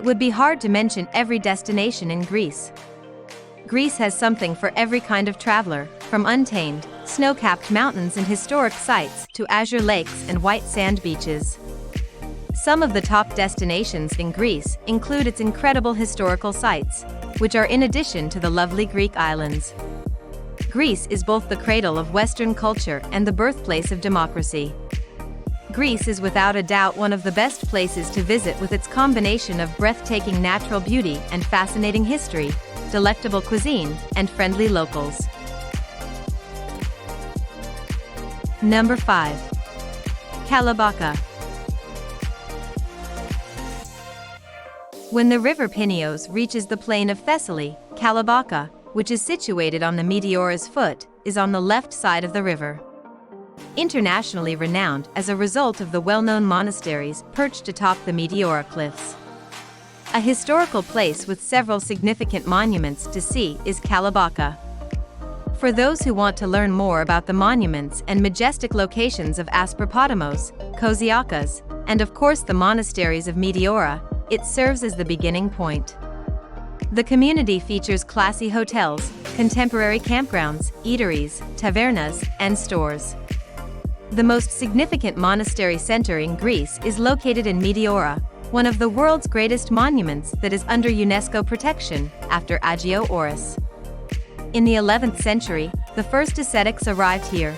it would be hard to mention every destination in Greece. Greece has something for every kind of traveler, from untamed, snow-capped mountains and historic sites to azure lakes and white sand beaches. Some of the top destinations in Greece include its incredible historical sites, which are in addition to the lovely Greek islands. Greece is both the cradle of Western culture and the birthplace of democracy. Greece is without a doubt one of the best places to visit with its combination of breathtaking natural beauty and fascinating history, delectable cuisine, and friendly locals. Number 5. Kalabaka. When the river Pinios reaches the plain of Thessaly, Kalabaka, which is situated on the Meteora's foot, is on the left side of the river. Internationally renowned as a result of the well-known monasteries perched atop the Meteora cliffs. A historical place with several significant monuments to see is Kalabaka. For those who want to learn more about the monuments and majestic locations of Asperpotamos, Kosiakas, and of course the monasteries of Meteora, it serves as the beginning point. The community features classy hotels, contemporary campgrounds, eateries, tavernas, and stores. The most significant monastery center in Greece is located in Meteora, one of the world's greatest monuments that is under UNESCO protection, after Agio Oris. In the 11th century, the first ascetics arrived here.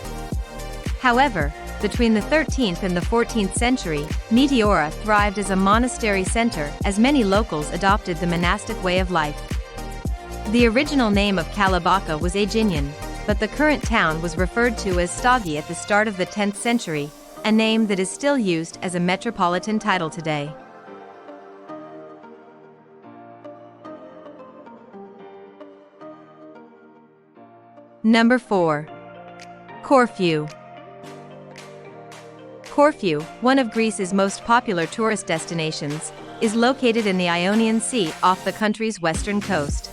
However, between the 13th and the 14th century, Meteora thrived as a monastery center as many locals adopted the monastic way of life. The original name of Kalabaka was Aeginian, but the current town was referred to as Stagi at the start of the 10th century, a name that is still used as a metropolitan title today. Number 4. Corfu. Corfu, one of Greece's most popular tourist destinations, is located in the Ionian Sea off the country's western coast.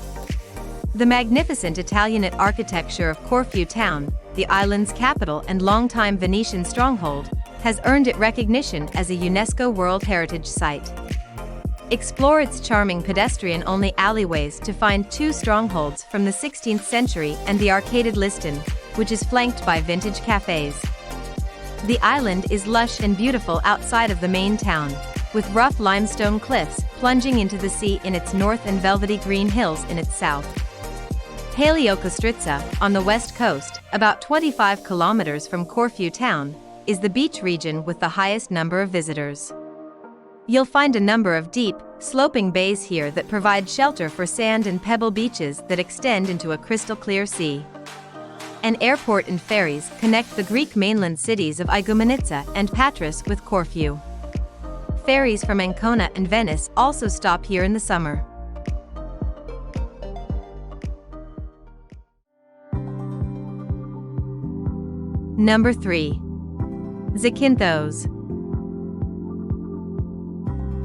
The magnificent Italianate architecture of Corfu town, the island's capital and longtime Venetian stronghold, has earned it recognition as a UNESCO World Heritage Site. Explore its charming pedestrian-only alleyways to find two strongholds from the 16th century and the arcaded Liston, which is flanked by vintage cafes. The island is lush and beautiful outside of the main town, with rough limestone cliffs plunging into the sea in its north and velvety green hills in its south. Paleokostritsa, on the west coast, about 25 kilometers from Corfu town, is the beach region with the highest number of visitors. You'll find a number of deep, sloping bays here that provide shelter for sand and pebble beaches that extend into a crystal-clear sea. An airport and ferries connect the Greek mainland cities of Igoumenitsa and Patras with Corfu. Ferries from Ancona and Venice also stop here in the summer. Number 3. Zakynthos.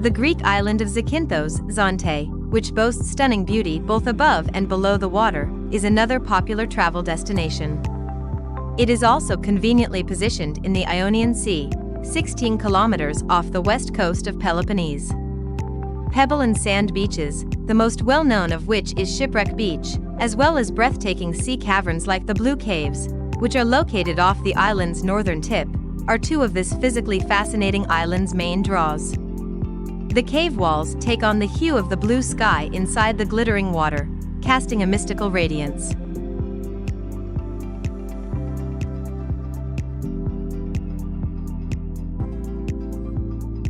The Greek island of Zakynthos, Zante, which boasts stunning beauty both above and below the water, is another popular travel destination. It is also conveniently positioned in the Ionian Sea, 16 kilometers off the west coast of Peloponnese. Pebble and sand beaches, the most well-known of which is Shipwreck Beach, as well as breathtaking sea caverns like the Blue Caves, which are located off the island's northern tip, are two of this physically fascinating island's main draws. The cave walls take on the hue of the blue sky inside the glittering water, casting a mystical radiance.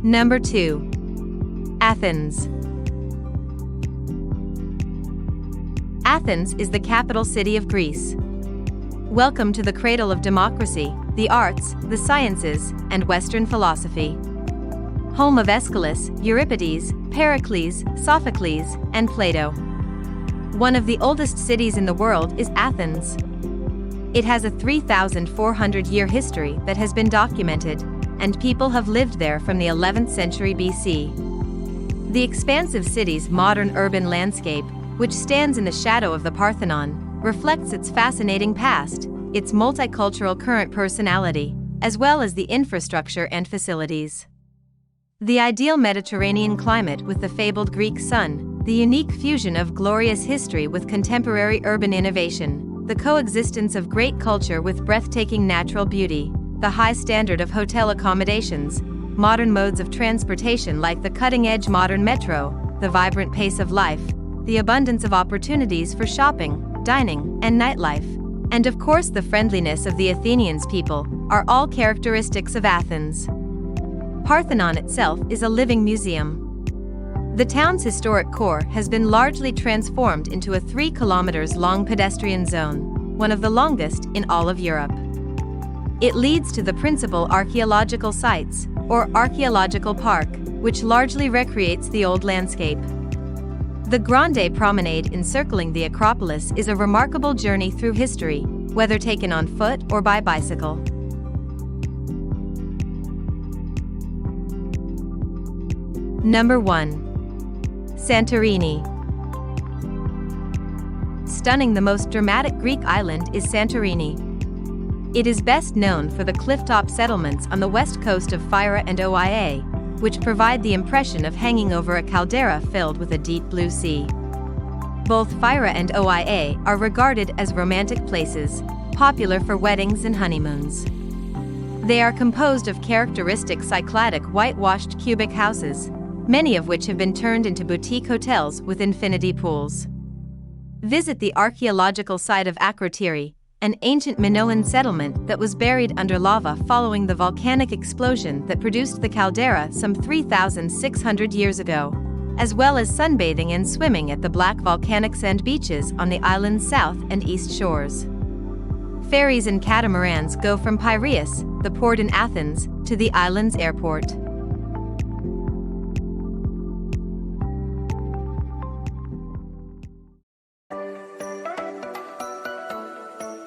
Number 2. Athens. Athens is the capital city of Greece. Welcome to the cradle of democracy, the arts, the sciences, and Western philosophy. Home of Aeschylus, Euripides, Pericles, Sophocles, and Plato. One of the oldest cities in the world is Athens. It has a 3,400-year history that has been documented, and people have lived there from the 11th century BC. The expansive city's modern urban landscape, which stands in the shadow of the Parthenon, reflects its fascinating past, its multicultural current personality, as well as the infrastructure and facilities. The ideal Mediterranean climate with the fabled Greek sun, the unique fusion of glorious history with contemporary urban innovation, the coexistence of great culture with breathtaking natural beauty, the high standard of hotel accommodations, modern modes of transportation like the cutting-edge modern metro, the vibrant pace of life, the abundance of opportunities for shopping, dining, and nightlife, and of course the friendliness of the Athenians people, are all characteristics of Athens. Parthenon itself is a living museum. The town's historic core has been largely transformed into a 3 kilometers long pedestrian zone, one of the longest in all of Europe. It leads to the principal archaeological sites, or archaeological park, which largely recreates the old landscape. The Grande Promenade encircling the Acropolis is a remarkable journey through history, whether taken on foot or by bicycle. Number 1. Santorini. Stunning, the most dramatic Greek island is Santorini. It is best known for the clifftop settlements on the west coast of Phyra and Oia, which provide the impression of hanging over a caldera filled with a deep blue sea. Both Phyra and Oia are regarded as romantic places, popular for weddings and honeymoons. They are composed of characteristic Cycladic whitewashed cubic houses, many of which have been turned into boutique hotels with infinity pools. Visit the archaeological site of Akrotiri, an ancient Minoan settlement that was buried under lava following the volcanic explosion that produced the caldera some 3,600 years ago, as well as sunbathing and swimming at the black volcanic sand beaches on the island's south and east shores. Ferries and catamarans go from Piraeus, the port in Athens, to the island's airport.